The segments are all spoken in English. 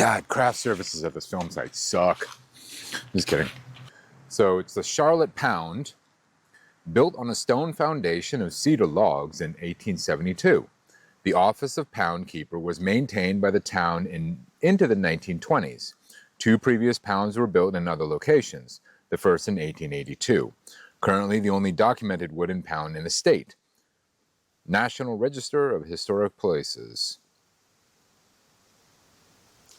God, craft services at this film site suck. Just kidding. So it's the Charlotte Pound, built on a stone foundation of cedar logs in 1872. The office of pound keeper was maintained by the town into the 1920s. 2 previous pounds were built in other locations, the first in 1882. Currently the only documented wooden pound in the state. National Register of Historic Places.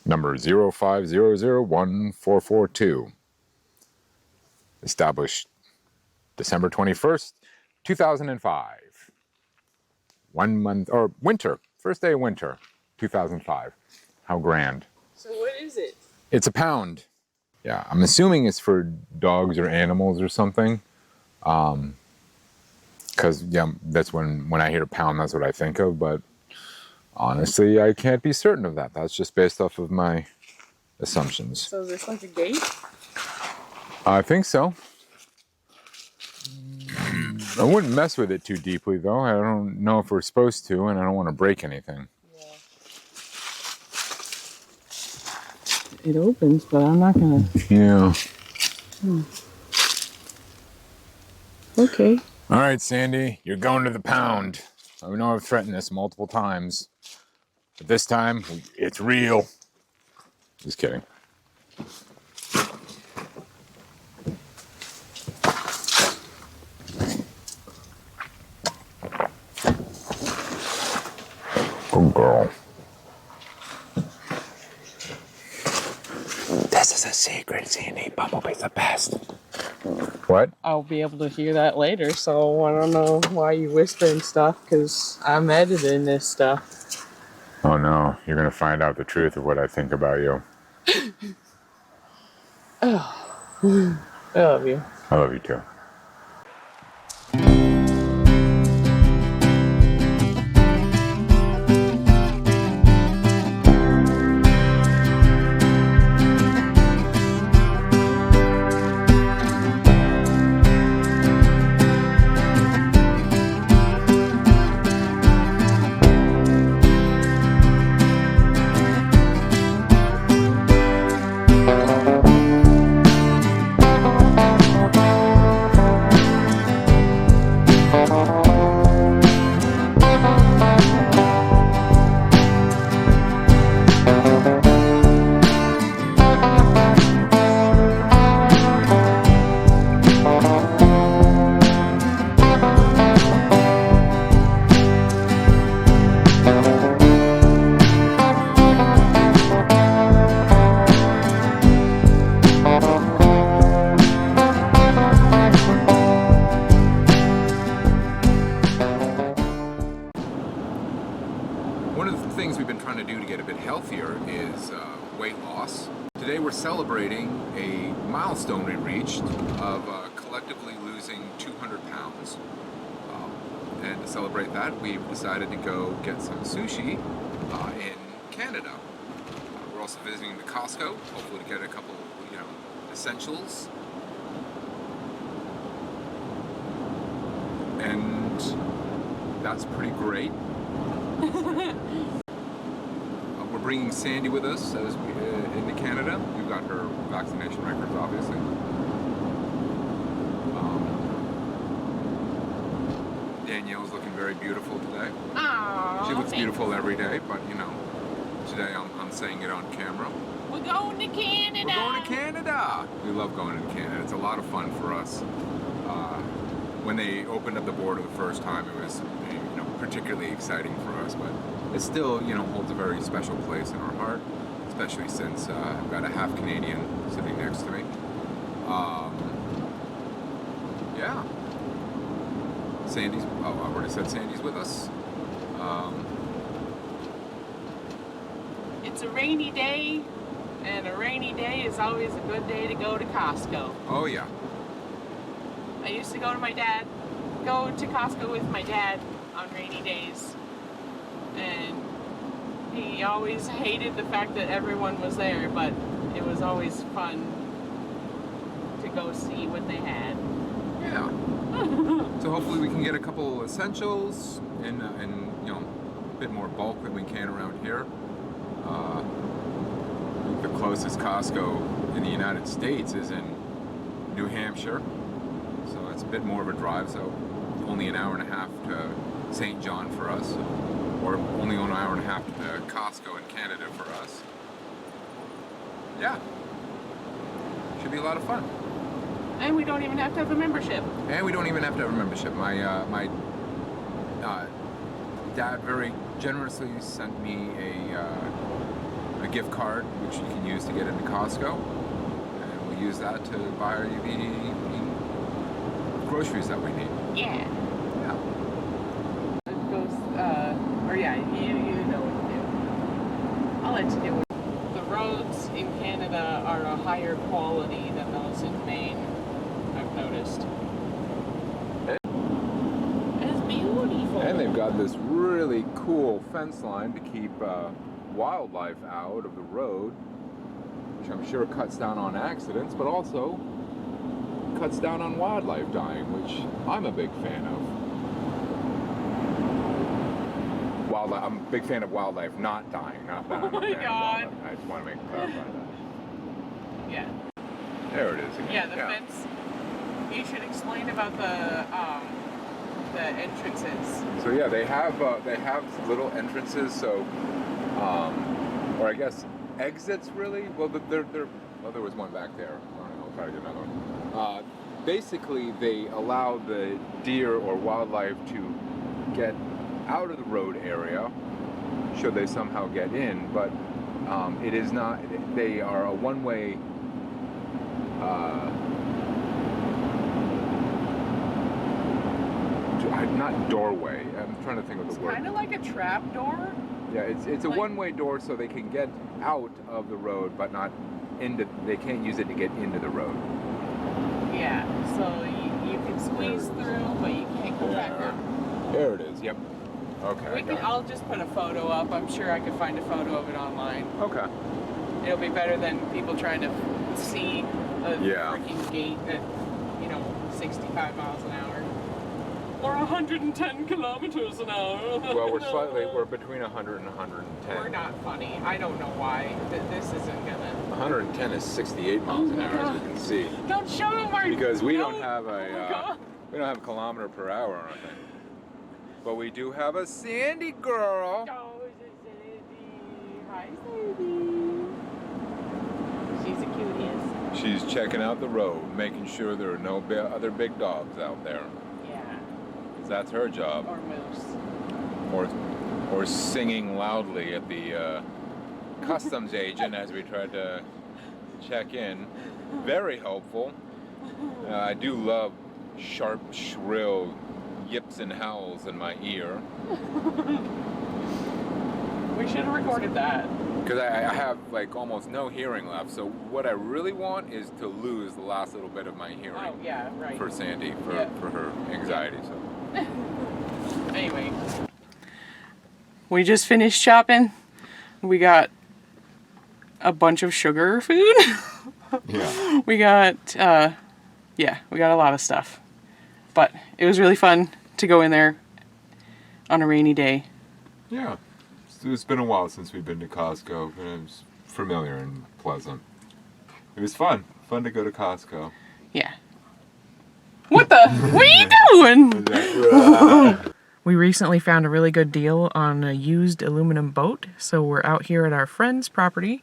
Number 050014442. Established December 21st, 2005. 1 month, or winter, first day of winter, 2005. How grand. So what is it? It's a pound. Yeah, I'm assuming it's for dogs or animals or something. Because, yeah, that's when I hear pound, that's what I think of. But honestly, I can't be certain of that. That's just based off of my assumptions. So is this like a gate? I think so. I wouldn't mess with it too deeply, though. I don't know if we're supposed to, and I don't want to break anything. Yeah. It opens, but I'm not gonna... Yeah. Okay. All right, Sandy, you're going to the pound. I know I've threatened this multiple times, but this time, it's real. Just kidding. Good girl. This is a secret, Sandy. Bumblebee's the best. What? I'll be able to hear that later, so I don't know why you whispering stuff, because I'm editing this stuff. Oh no, you're gonna find out the truth of what I think about you. Oh, I love you. I love you too. One of the things we've been trying to do to get a bit healthier is weight loss. Today we're celebrating a milestone we reached of collectively losing 200 pounds. And to celebrate that, we've decided to go get some sushi in Canada. We're also visiting the Costco, hopefully to get a couple, essentials. And that's pretty great. We're bringing Sandy with us as we into Canada. We've got her vaccination records, obviously. Danielle's looking very beautiful today. Aww, she looks beautiful every day, but today I'm saying it on camera. We're going to Canada. We're going to Canada. We love going to Canada. It's a lot of fun for us. When they opened up the border the first time, it was particularly exciting for us, but it still holds a very special place in our heart, especially since I've got a half Canadian sitting next to me. Yeah. Sandy's, I already said Sandy's with us. It's a rainy day, and a rainy day is always a good day to go to Costco. Oh yeah. I used to go to Costco with my dad on rainy days, and he always hated the fact that everyone was there, but it was always fun to go see what they had. Yeah. So hopefully we can get a couple essentials in a bit more bulk than we can around here. the closest Costco in the United States is in New Hampshire, so it's a bit more of a drive, so only an hour and a half to St. John for us, or only an hour and a half to Costco in Canada for us. Yeah, should be a lot of fun. And we don't even have to have a membership. And we don't even have to have a membership. My dad very generously sent me a gift card, which you can use to get into Costco, and we'll use that to buy the groceries that we need. Yeah. Yeah. It goes, or yeah, you know what to do. I'll let you do it. The roads in Canada are a higher quality than those in Maine, I've noticed. It's beautiful. And they've got this really cool fence line to keep wildlife out of the road, which I'm sure cuts down on accidents, but also cuts down on wildlife dying, which I'm a big fan of. Wildlife, I'm a big fan of wildlife not dying, not that I'm a fan of wildlife. I just want to clarify that. Yeah. There it is again. Yeah, the fence. You should explain about the entrances. So yeah, they have little entrances. So, or I guess exits really. Well, there was one back there. I don't know if I did another one. Basically, they allow the deer or wildlife to get out of the road area should they somehow get in, but it is not. They are a one-way. Not doorway. I'm trying to think of the word. Kind of like a trap door. Yeah, it's a like, one-way door, so they can get out of the road, but not into. They can't use it to get into the road. Yeah, so you can squeeze through, but you can't go back out. There it is. Yep. Okay. I'll just put a photo up. I'm sure I could find a photo of it online. Okay. It'll be better than people trying to see a freaking gate at 65 miles an hour. Or 110 kilometers an hour. Well, we're between 100 and 110. We're not funny. I don't know why. This isn't gonna. 110 is 68 miles an hour, as you can see. Don't show them our. Because we don't have we don't have a kilometer per hour or anything. But we do have a Sandy girl. Oh, it's a Sandy. Hi, Sandy. She's a cutie. She's checking out the road, making sure there are no other big dogs out there. That's her job. Or moose. Or singing loudly at the customs agent as we tried to check in. Very helpful. I do love sharp, shrill yips and howls in my ear. We should have recorded that. Because I have like almost no hearing left. So what I really want is to lose the last little bit of my hearing. Oh, yeah, right. For Sandy, for her anxiety. So. Anyway, we just finished shopping. We got a bunch of sugar food. Yeah. We got a lot of stuff. But it was really fun to go in there on a rainy day. Yeah. It's been a while since we've been to Costco, and it was familiar and pleasant. It was fun. Fun to go to Costco. Yeah. What are you doing? We recently found a really good deal on a used aluminum boat, so we're out here at our friend's property,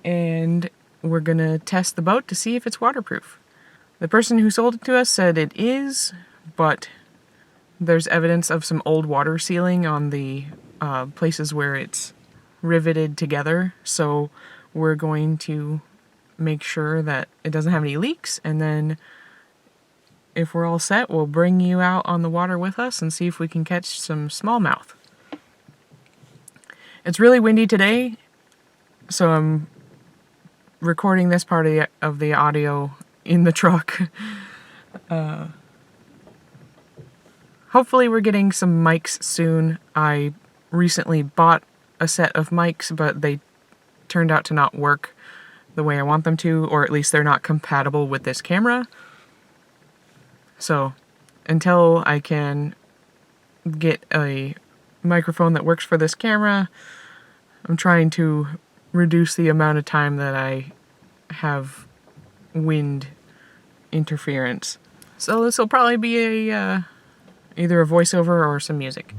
and we're gonna test the boat to see if it's waterproof. The person who sold it to us said it is, but there's evidence of some old water sealing on the places where it's riveted together, so we're going to make sure that it doesn't have any leaks, and then if we're all set, we'll bring you out on the water with us and see if we can catch some smallmouth. It's really windy today, so I'm recording this part of the audio in the truck. Hopefully we're getting some mics soon. I recently bought a set of mics, but they turned out to not work the way I want them to, or at least they're not compatible with this camera. So, until I can get a microphone that works for this camera, I'm trying to reduce the amount of time that I have wind interference. So this will probably be a either a voiceover or some music.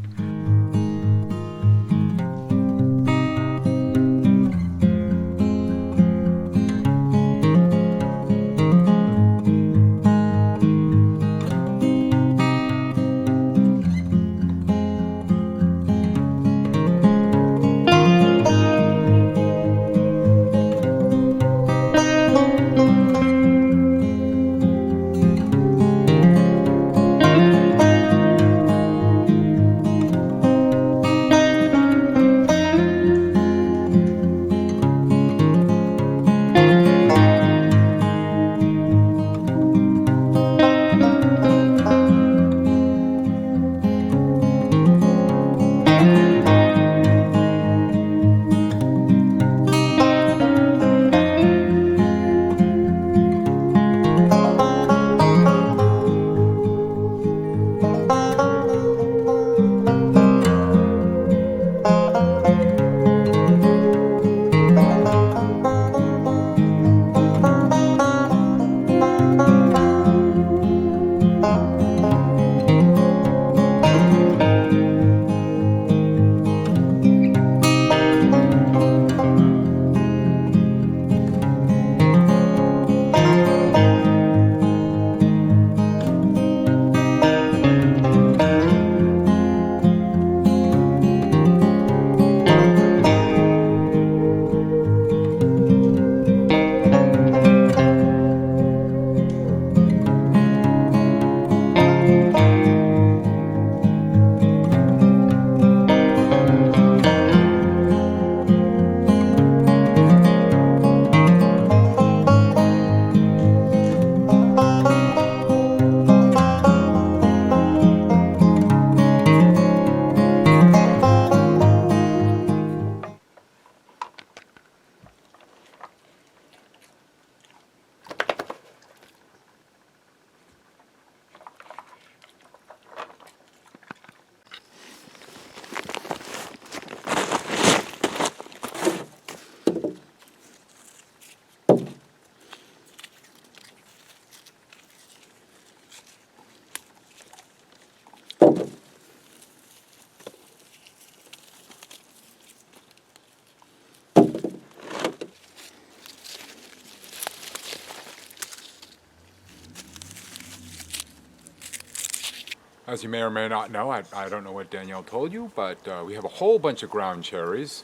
As you may or may not know, I don't know what Danielle told you, but we have a whole bunch of ground cherries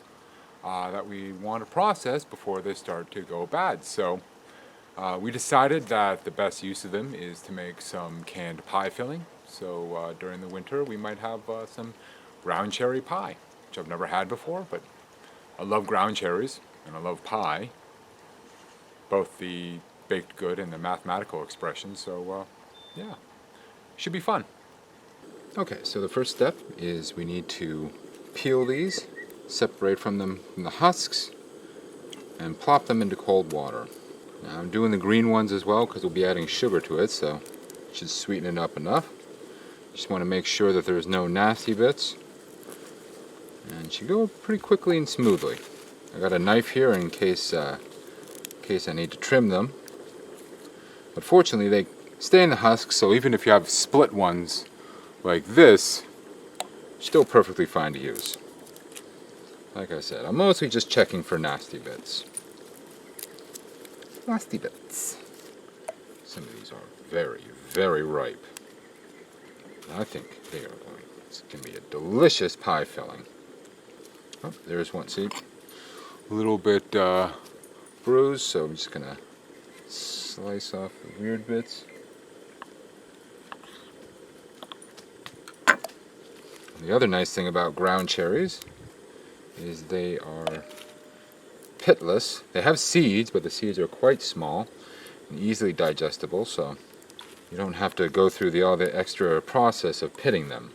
that we want to process before they start to go bad. So we decided that the best use of them is to make some canned pie filling. So during the winter we might have some ground cherry pie, which I've never had before, but I love ground cherries and I love pie, both the baked good and the mathematical expression. So yeah, should be fun. Okay, so the first step is we need to peel these, separate from them from the husks, and plop them into cold water. Now I'm doing the green ones as well because we'll be adding sugar to it, so it should sweeten it up enough. Just want to make sure that there's no nasty bits. And it should go pretty quickly and smoothly. I got a knife here in case I need to trim them. But fortunately they stay in the husks, so even if you have split ones like this, still perfectly fine to use. Like I said, I'm mostly just checking for nasty bits. Nasty bits. Some of these are very, very ripe. I think they are going. It's going to be a delicious pie filling. Oh, there's one. See, a little bit bruised, so I'm just going to slice off the weird bits. The other nice thing about ground cherries is they are pitless. They have seeds, but the seeds are quite small and easily digestible, so you don't have to go through all the extra process of pitting them.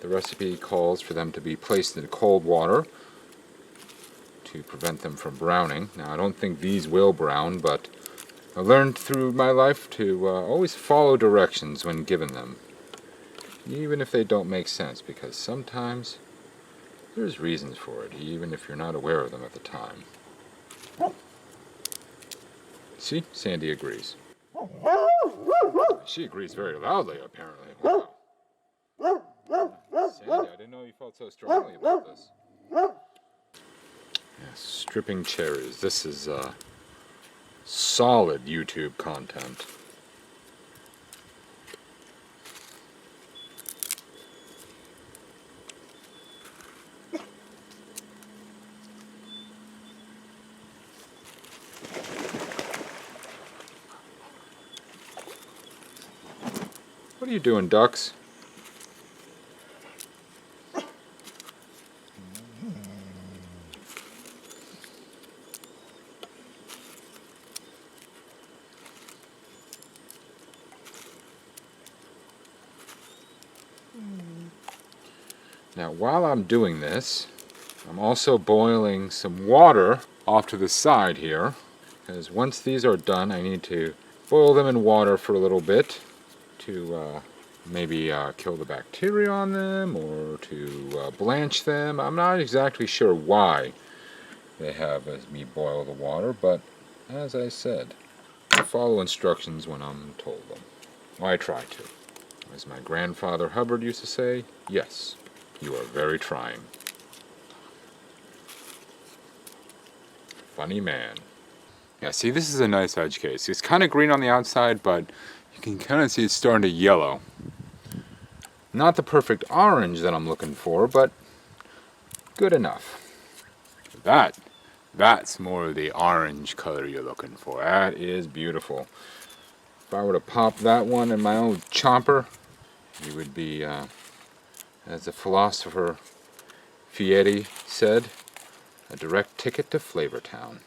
The recipe calls for them to be placed in cold water to prevent them from browning. Now, I don't think these will brown, but I learned through my life to always follow directions when given them, even if they don't make sense, because sometimes There's reasons for it, even if you're not aware of them at the time. See? Sandy agrees. She agrees very loudly, apparently. Wow. Sandy, I didn't know you felt so strongly about this. Yeah, stripping cherries. This is solid YouTube content. What are you doing, ducks? Now, while I'm doing this, I'm also boiling some water off to the side here, because once these are done, I need to boil them in water for a little bit to maybe kill the bacteria on them or to blanch them. I'm not exactly sure why they have me boil the water, but as I said, I follow instructions when I'm told them. Well, I try to. As my grandfather Hubbard used to say, yes, you are very trying. Funny man. Yeah, see, this is a nice edge case. It's kind of green on the outside, but you can kind of see it's starting to yellow. Not the perfect orange that I'm looking for, but good enough. That's more of the orange color you're looking for. That is beautiful. If I were to pop that one in my own chomper, it would be, as the philosopher Fieri said, a direct ticket to Flavortown.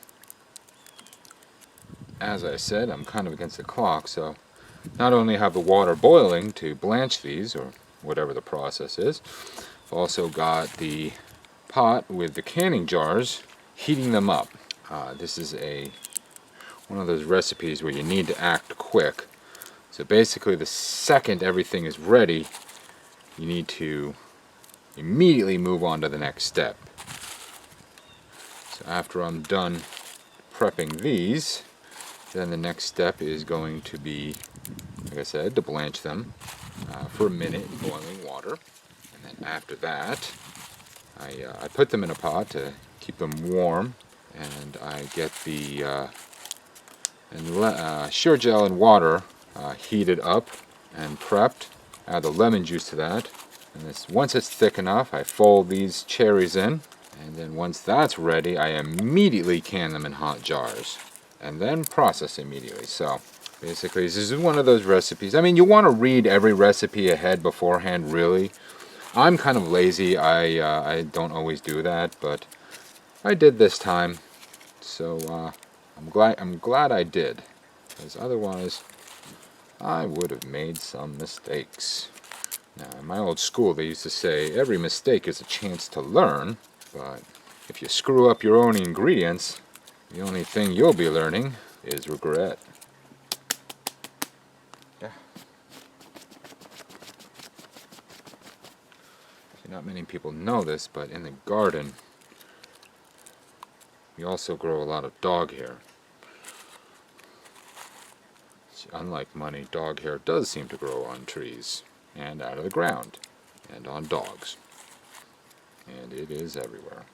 As I said, I'm kind of against the clock, so not only have the water boiling to blanch these, or whatever the process is, I've also got the pot with the canning jars, heating them up. This is one of those recipes where you need to act quick. So basically, the second everything is ready, you need to immediately move on to the next step. So after I'm done prepping these, then the next step is going to be, like I said, to blanch them for a minute in boiling water. And then after that, I put them in a pot to keep them warm, and I get the shear gel and water heated up and prepped. Add the lemon juice to that. And once it's thick enough, I fold these cherries in. And then once that's ready, I immediately can them in hot jars. And then process immediately. So basically, this is one of those recipes. I mean, you want to read every recipe ahead beforehand, really. I'm kind of lazy. I don't always do that, but I did this time. So I'm glad I did, because otherwise I would have made some mistakes. Now, in my old school, they used to say every mistake is a chance to learn, but if you screw up your own ingredients, the only thing you'll be learning is regret. Yeah. See, not many people know this, but in the garden, we also grow a lot of dog hair. See, unlike money, dog hair does seem to grow on trees, and out of the ground, and on dogs. And it is everywhere.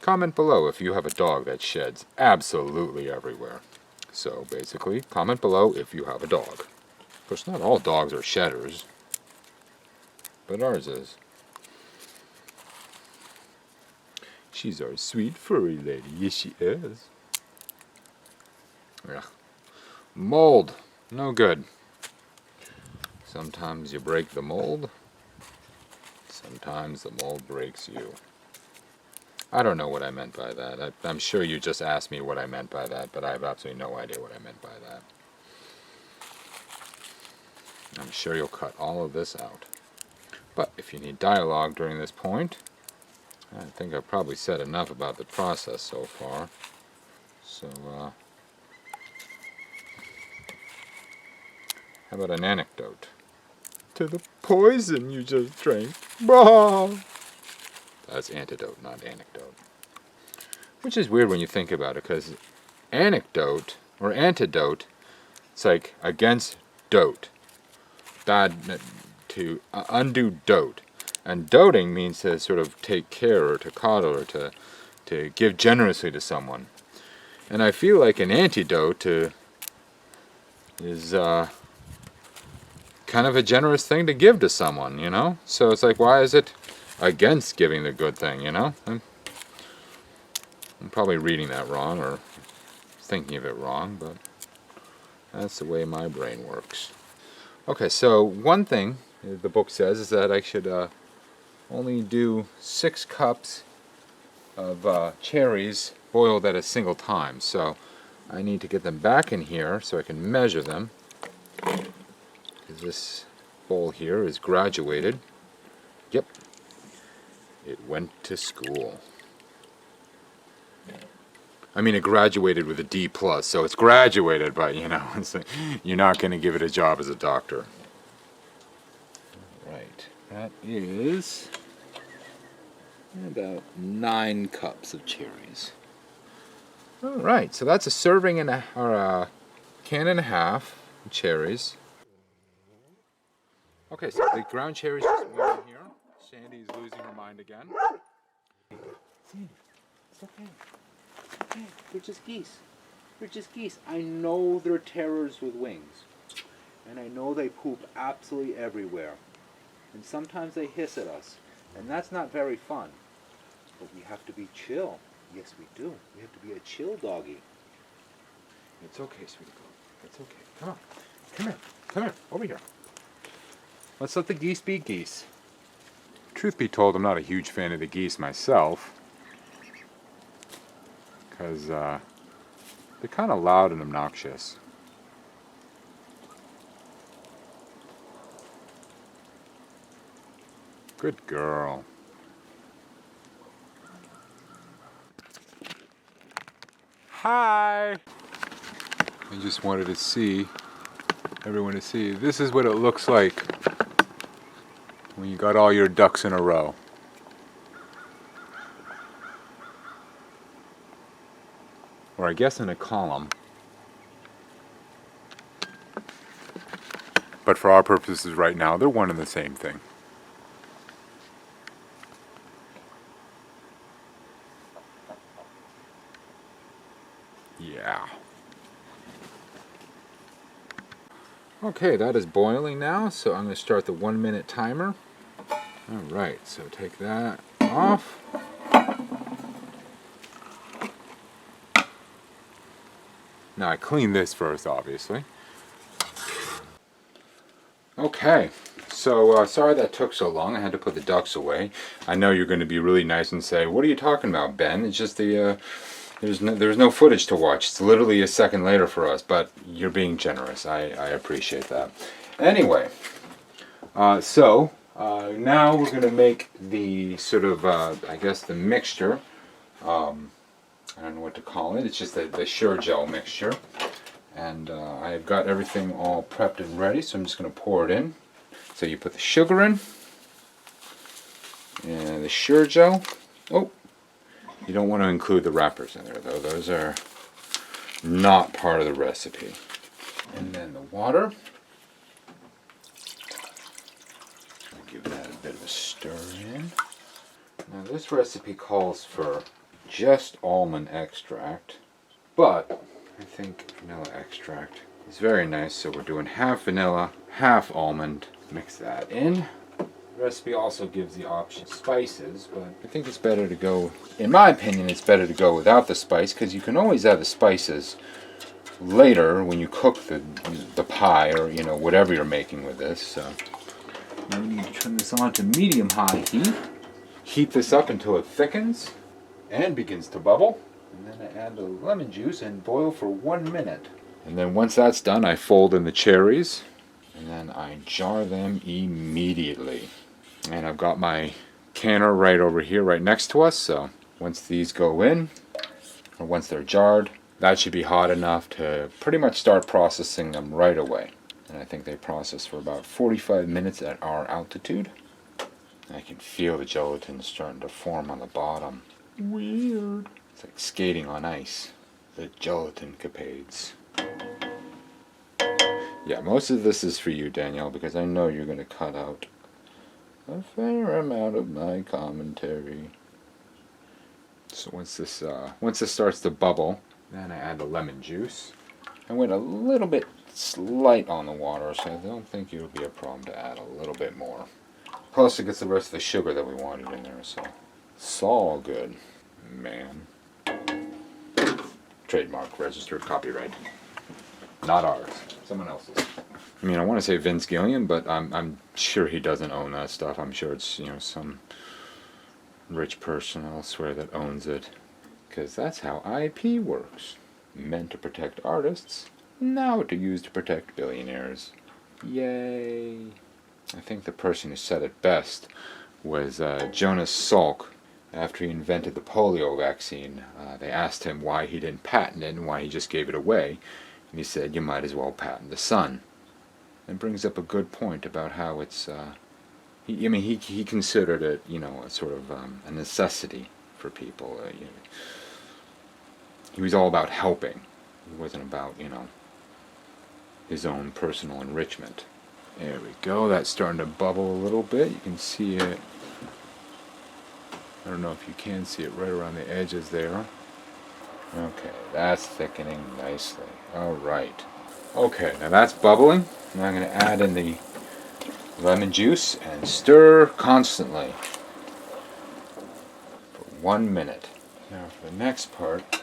Comment below if you have a dog that sheds absolutely everywhere. So basically, comment below if you have a dog. Of course, not all dogs are shedders, but ours is. She's our sweet furry lady. Yes, she is. Ugh. Mold. No good. Sometimes you break the mold. Sometimes the mold breaks you. I don't know what I meant by that. I'm sure you just asked me what I meant by that, but I have absolutely no idea what I meant by that. I'm sure you'll cut all of this out. But if you need dialogue during this point, I think I've probably said enough about the process so far. So, how about an anecdote? To the poison you just drank. Bah! That's antidote, not anecdote. Which is weird when you think about it, because anecdote or antidote, it's like against dote. Bad, to undo dote. And doting means to sort of take care or to coddle or to give generously to someone. And I feel like an antidote is kind of a generous thing to give to someone, you know? So it's like, why is it against giving the good thing, you know? I'm probably reading that wrong or thinking of it wrong, but that's the way my brain works. Okay, so one thing the book says is that I should only do 6 cups of cherries boiled at a single time. So I need to get them back in here so I can measure them, because this bowl here is graduated. Yep, it went to school. I mean, it graduated with a D+, so it's graduated, but you know, you're not going to give it a job as a doctor. Right, that is about 9 cups of cherries. All right, so that's a serving and or a can and a half of cherries. Okay, so the ground cherries just went in here. Sandy's losing her mind again. Sandy, it's okay. Okay, they're just geese. They're just geese. I know they're terrors with wings. And I know they poop absolutely everywhere. And sometimes they hiss at us. And that's not very fun. But we have to be chill. Yes, we do. We have to be a chill doggy. It's okay, sweetie girl. It's okay. Come on. Come here. Come here. Over here. Let's let the geese be geese. Truth be told, I'm not a huge fan of the geese myself. Because they're kind of loud and obnoxious. Good girl. Hi! I just wanted to see, everyone to see, this is what it looks like when you got all your ducks in a row. Or I guess in a column. But for our purposes right now, they're one and the same thing. Yeah. Okay, that is boiling now, so I'm going to start the 1-minute timer. Alright, so take that off. Now I clean this first, obviously. Okay, so sorry that took so long. I had to put the ducks away. I know you're going to be really nice and say, "What are you talking about, Ben?" It's just the there's no footage to watch. It's literally a second later for us, but you're being generous. I appreciate that. Anyway, so now we're going to make the sort of I guess the mixture. I don't know what to call it. It's just the Sure Gel mixture. And I've got everything all prepped and ready, so I'm just going to pour it in. So you put the sugar in. And the Sure Gel. Oh, you don't want to include the wrappers in there, though. Those are not part of the recipe. And then the water. I'll give that a bit of a stir in. Now this recipe calls for just almond extract, but I think vanilla extract is very nice, so we're doing half vanilla, half almond. Mix that in. The recipe also gives the option spices, but I think it's better to go, in my opinion, it's better to go without the spice, because you can always add the spices later when you cook the pie or, you know, whatever you're making with this. So now we need to turn this on to medium-high heat. Heat this up until it thickens and begins to bubble. And then I add the lemon juice and boil for 1 minute. And then once that's done, I fold in the cherries. And then I jar them immediately. And I've got my canner right over here, right next to us. So once these go in, or once they're jarred, that should be hot enough to pretty much start processing them right away. And I think they process for about 45 minutes at our altitude. I can feel the gelatin starting to form on the bottom. Weird. It's like skating on ice. The gelatin capades. Yeah, most of this is for you, Danielle, because I know you're going to cut out a fair amount of my commentary. So once this starts to bubble, then I add the lemon juice. I went a little bit light on the water, so I don't think it would be a problem to add a little bit more. Plus, it gets the rest of the sugar that we wanted in there, so it's all good, man. Trademark, registered, copyright. Not ours, someone else's. I mean, I want to say Vince Gilliam, but I'm sure he doesn't own that stuff. I'm sure it's, you know, some rich person elsewhere that owns it, because that's how IP works. Meant to protect artists, now to use to protect billionaires. Yay! I think the person who said it best was Jonas Salk. After he invented the polio vaccine, they asked him why he didn't patent it and why he just gave it away. And he said, you might as well patent the sun. It brings up a good point about how it's, he considered it, you know, a sort of a necessity for people. You know, he was all about helping. He wasn't about, you know, his own personal enrichment. There we go. That's starting to bubble a little bit. You can see it. I don't know if you can see it right around the edges there. Okay, that's thickening nicely. Alright. Okay, now that's bubbling. Now I'm going to add in the lemon juice and stir constantly for 1 minute. Now for the next part,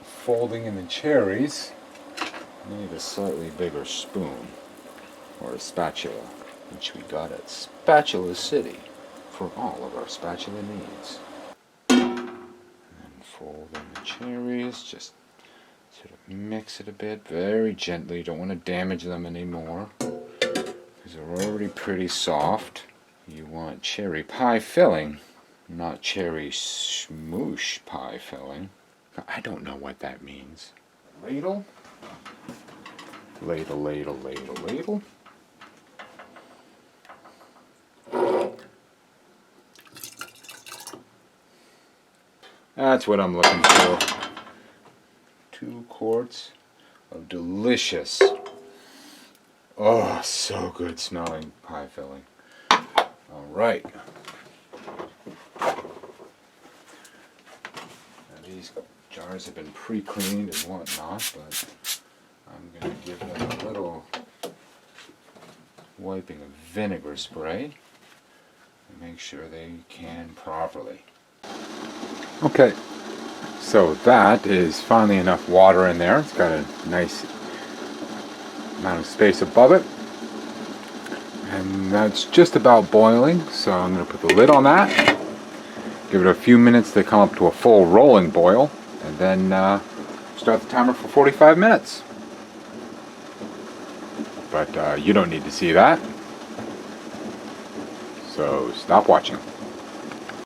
folding in the cherries, I need a slightly bigger spoon or a spatula, which we got at Spatula City for all of our spatula needs. And fold in the cherries, just sort of mix it a bit very gently. You don't want to damage them anymore because they're already pretty soft. You want cherry pie filling, not cherry smoosh pie filling. I don't know what that means. Ladle. Ladle, ladle, ladle, ladle. That's what I'm looking for. 2 quarts of delicious, oh, so good smelling pie filling. All right. Now these jars have been pre-cleaned and whatnot, but I'm going to give them a little wiping of vinegar spray and make sure they can properly. Okay, so that is finally enough water in there. It's got a nice amount of space above it. And that's just about boiling, so I'm going to put the lid on that. Give it a few minutes to come up to a full rolling boil, and then start the timer for 45 minutes. But you don't need to see that, so stop watching.